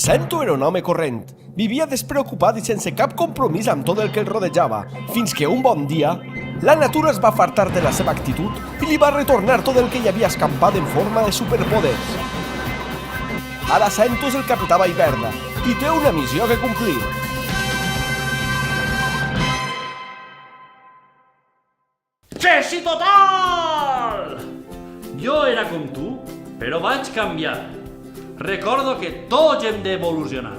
Sento era un home corrent. Vivia despreocupat i sense cap compromís amb tot el que el rodejava, fins que un bon dia la natura es va fartar de la seva actitud i li va retornar tot el que hi havia escampat en forma de superpoders. Ara Sento és el capità Vallverda i té una missió que complir. Cessi total! Jo era com tu, però vaig canviar. Recordo que tots hem d'evolucionar.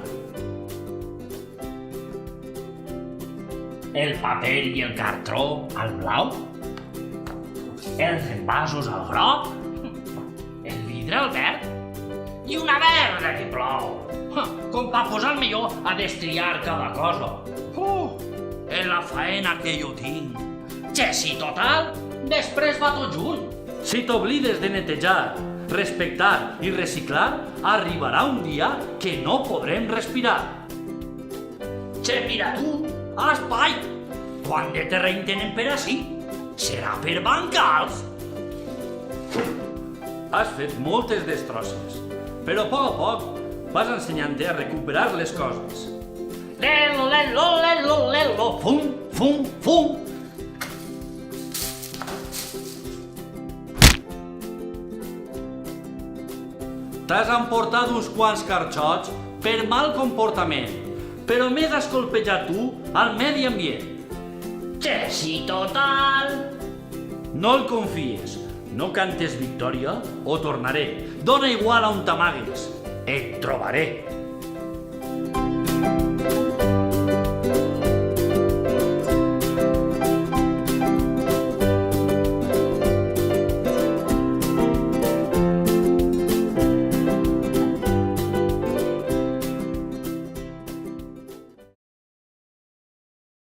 El paper i el cartró al blau, els envasos al groc, el vidre al verd i una verda que plou, com pa posar-me jo a destriar cada cosa. És la faena que jo tinc. Xessi total, després va tot junt. Si t'oblides de netejar, respectar i reciclar, arribarà un dia que no podrem respirar. Che, mira tu, espai, quant de terreny tenen per ací? Serà per bancals? Has fet moltes destrosses, però a poc vas ensenyant-te a recuperar les coses. Lelo, lelo, lelo, lelo, fum, fum, fum. T'has emportat uns quants carxots per mal comportament, però m'he d'escolpejar tu al medi ambient. Xessi total. No el confies, no cantes victòria o tornaré. Dóna igual on t'amagues, et trobaré.